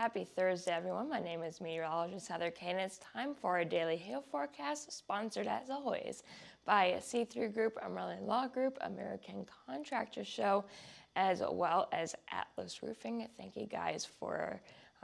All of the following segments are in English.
Happy Thursday, everyone. My name is meteorologist Heather Kane. It's time for our daily hail forecast, sponsored as always by C3 Group, Umbrella Law Group, American Contractor Show, as well as Atlas Roofing. Thank you guys for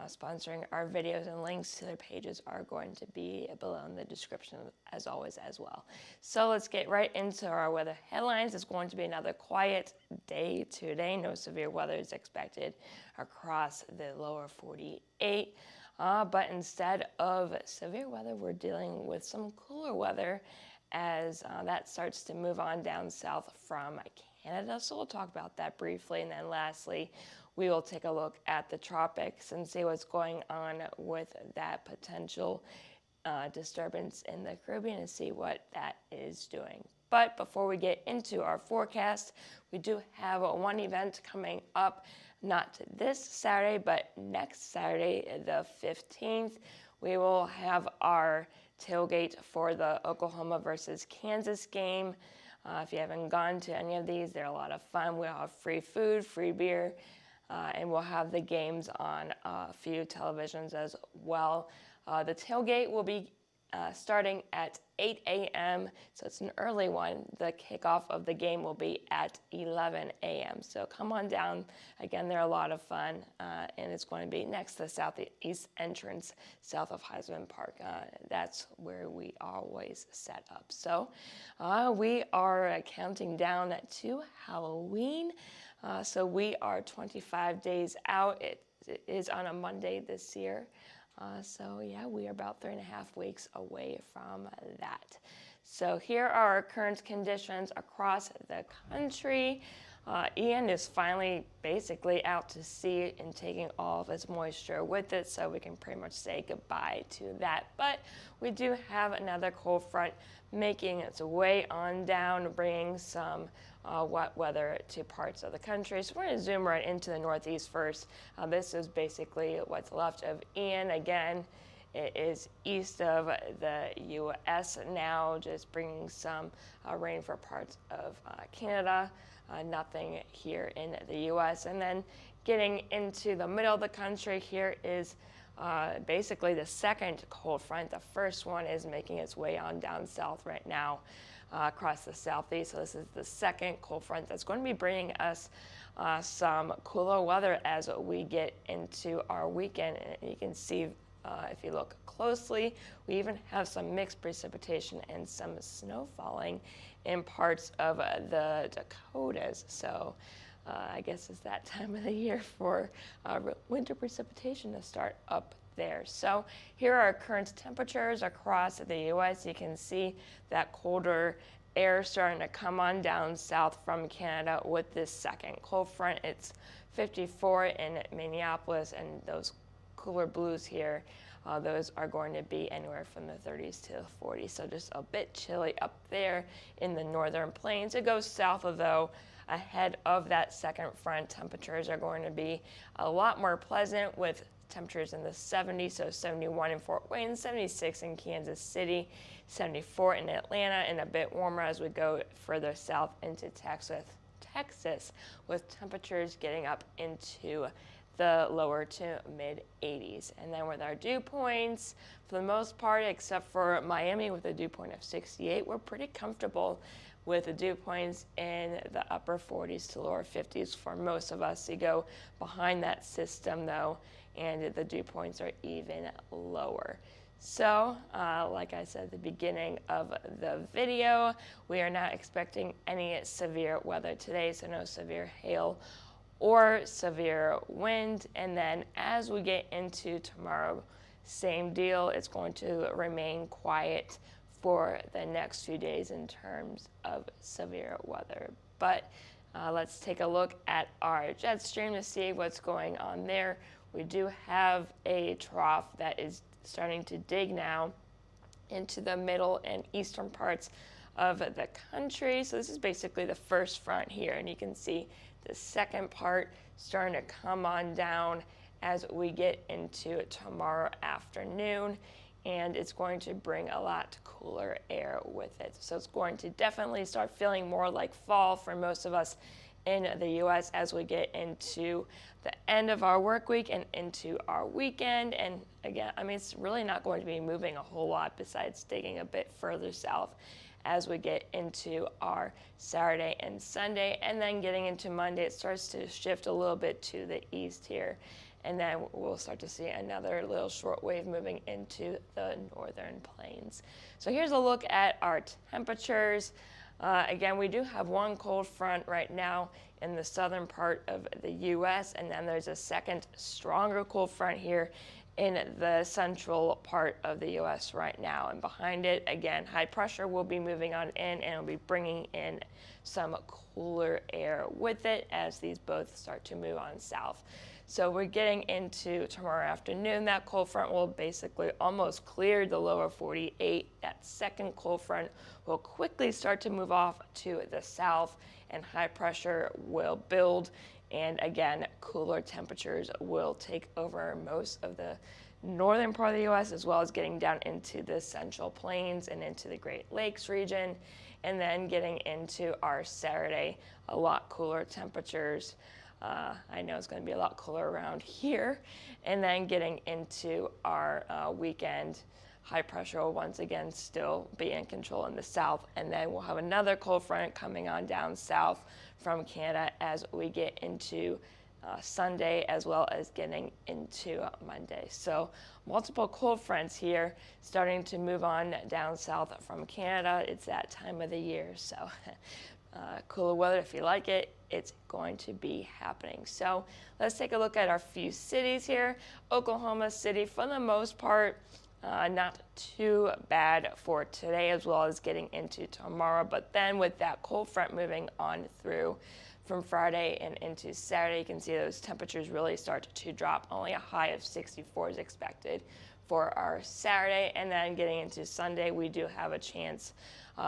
sponsoring our videos, and links to their pages are going to be below in the description as always as well. So let's get right into our weather headlines. It's going to be another quiet day today. No severe weather is expected across the lower 48. But instead of severe weather, we're dealing with some cooler weather as that starts to move on down south from Canada. So we'll talk about that briefly. And then lastly, we will take a look at the tropics and see what's going on with that potential disturbance in the Caribbean and see what that is doing. But before we get into our forecast, we do have one event coming up, not this Saturday, but next Saturday, the 15th. We will have our tailgate for the Oklahoma versus Kansas game. If you haven't gone to any of these, they're a lot of fun. We'll have free food, free beer, and we'll have the games on a few televisions as well. The tailgate will be starting at 8 a.m., so it's an early one. The kickoff of the game will be at 11 a.m., so come on down. Again, they're a lot of fun, and it's going to be next to the southeast entrance, south of Heisman Park. That's where we always set up. So we are counting down to Halloween. So we are 25 days out. It is on a Monday this year. So yeah, we are about 3.5 weeks away from that. So here are our current conditions across the country. Ian is finally basically out to sea and taking all of its moisture with it, so we can pretty much say goodbye to that. But we do have another cold front making its way on down, bringing some wet weather to parts of the country. So we're going to zoom right into the Northeast first. This is basically what's left of Ian. Again, it is east of the U.S. now, just bringing some rain for parts of Canada. Nothing here in the U.S. And then getting into the middle of the country, here is basically the second cold front. The first one is making its way on down south right now across the southeast. So this is the second cold front that's going to be bringing us some cooler weather as we get into our weekend. And you can see if you look closely, we even have some mixed precipitation and some snow falling in parts of the Dakotas. So I guess it's that time of the year for winter precipitation to start up there. So here are our current temperatures across the U.S. You can see that colder air starting to come on down south from Canada with this second cold front. It's 54 in Minneapolis, and those cooler blues here, those are going to be anywhere from the 30s to the 40s. So just a bit chilly up there in the northern plains. It goes south of, though, ahead of that second front. Temperatures are going to be a lot more pleasant with temperatures in the 70s, so 71 in Fort Wayne, 76 in Kansas City, 74 in Atlanta, and a bit warmer as we go further south into Texas, with temperatures getting up into the lower to mid 80s. And then with our dew points, for the most part, except for Miami with a dew point of 68, we're pretty comfortable with the dew points in the upper 40s to lower 50s for most of us. You go behind that system, though, and the dew points are even lower. So, like I said at the beginning of the video, we are not expecting any severe weather today, so no severe hail or severe wind. And then as we get into tomorrow, same deal. It's going to remain quiet for the next few days in terms of severe weather. But let's take a look at our jet stream to see what's going on there. We do have a trough that is starting to dig now into the middle and eastern parts of the country. So this is basically the first front here, and you can see the second part starting to come on down as we get into tomorrow afternoon, and it's going to bring a lot cooler air with it. So it's going to definitely start feeling more like fall for most of us in the U.S. as we get into the end of our work week and into our weekend. And again, I mean, it's really not going to be moving a whole lot besides digging a bit further south as we get into our Saturday and Sunday. And then getting into Monday, it starts to shift a little bit to the east here. And then we'll start to see another little short wave moving into the northern plains. So here's a look at our temperatures. Again, we do have one cold front right now in the southern part of the U.S., and then there's a second stronger cold front here in the central part of the U.S. right now. And behind it, again, high pressure will be moving on in, and it'll be bringing in some cooler air with it as these both start to move on south. So we're getting into tomorrow afternoon. That cold front will basically almost clear the lower 48. That second cold front will quickly start to move off to the south, and high pressure will build. And again, cooler temperatures will take over most of the northern part of the U.S., as well as getting down into the central plains and into the Great Lakes region. And then getting into our Saturday, a lot cooler temperatures. I know it's going to be a lot cooler around here. And then getting into our weekend, high pressure will once again still be in control in the south. And then we'll have another cold front coming on down south from Canada as we get into Sunday, as well as getting into Monday. So multiple cold fronts here starting to move on down south from Canada. It's that time of the year. So cooler weather, if you like it, it's going to be happening. So let's take a look at our few cities here. Oklahoma City, for the most part, not too bad for today, as well as getting into tomorrow. But then with that cold front moving on through from Friday and into Saturday, you can see those temperatures really start to drop. Only a high of 64 is expected for our Saturday. And then getting into Sunday, we do have a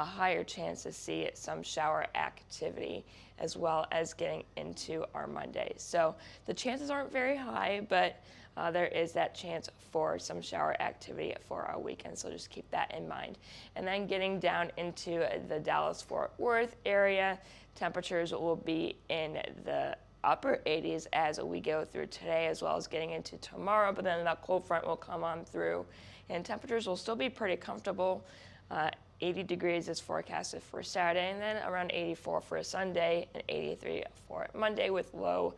higher chance to see some shower activity, as well as getting into our Monday. So the chances aren't very high, but there is that chance for some shower activity for our weekend, so just keep that in mind. And then getting down into the Dallas-Fort Worth area, temperatures will be in the upper 80s as we go through today, as well as getting into tomorrow, but then that cold front will come on through, and temperatures will still be pretty comfortable. 80 degrees is forecasted for Saturday, and then around 84 for Sunday, and 83 for Monday, with low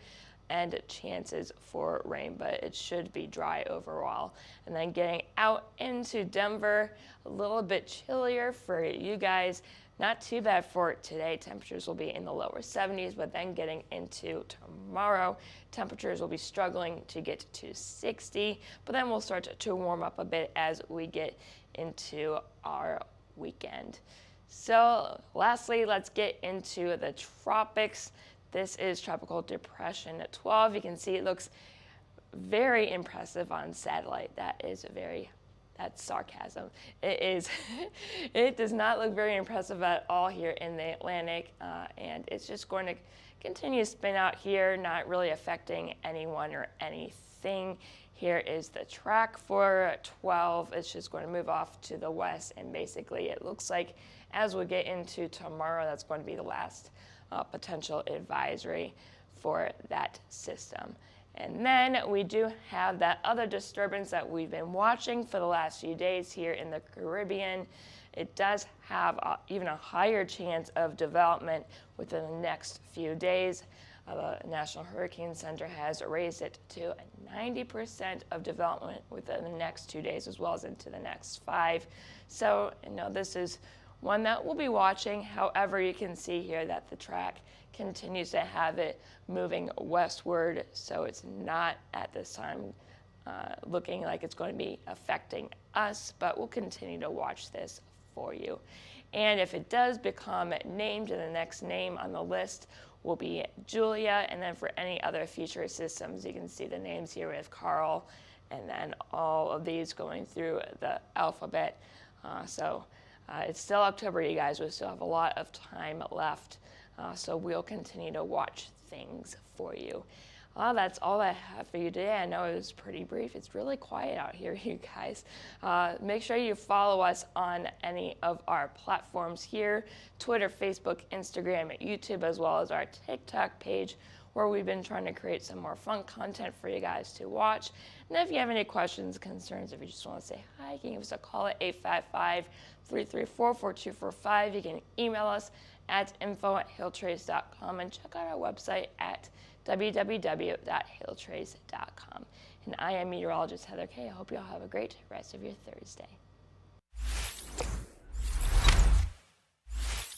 and chances for rain, but it should be dry overall. And then getting out into Denver, a little bit chillier for you guys. Not too bad for today. Temperatures will be in the lower 70s, but then getting into tomorrow, temperatures will be struggling to get to 60, but then we'll start to warm up a bit as we get into our weekend. So lastly, let's get into the tropics. This is Tropical Depression 12. You can see it looks very impressive on satellite. That's sarcasm. It is. It does not look very impressive at all here in the Atlantic, and it's just going to continue to spin out here, not really affecting anyone or anything. Here is the track for 12. It's just going to move off to the west, and basically it looks like as we get into tomorrow, that's going to be the last potential advisory for that system. And then we do have that other disturbance that we've been watching for the last few days here in the Caribbean. It does have even a higher chance of development within the next few days. The National Hurricane Center has raised it to 90% of development within the next 2 days, as well as into the next 5. So, this is one that we'll be watching. However, you can see here that the track continues to have it moving westward, so it's not at this time looking like it's going to be affecting us, but we'll continue to watch this for you. And if it does become named, the next name on the list will be Julia, and then for any other future systems, you can see the names here with Carl, and then all of these going through the alphabet. It's still October, you guys. We still have a lot of time left, so we'll continue to watch things for you. Well, that's all I have for you today. I know it was pretty brief. It's really quiet out here, you guys. Make sure you follow us on any of our platforms here, Twitter, Facebook, Instagram, YouTube, as well as our TikTok page, where we've been trying to create some more fun content for you guys to watch. And if you have any questions, concerns, if you just want to say hi, you can give us a call at 855-334-4245. You can email us at info@hailtrace.com and check out our website at www.hailtrace.com. And I am meteorologist Heather Kay. I hope you all have a great rest of your Thursday.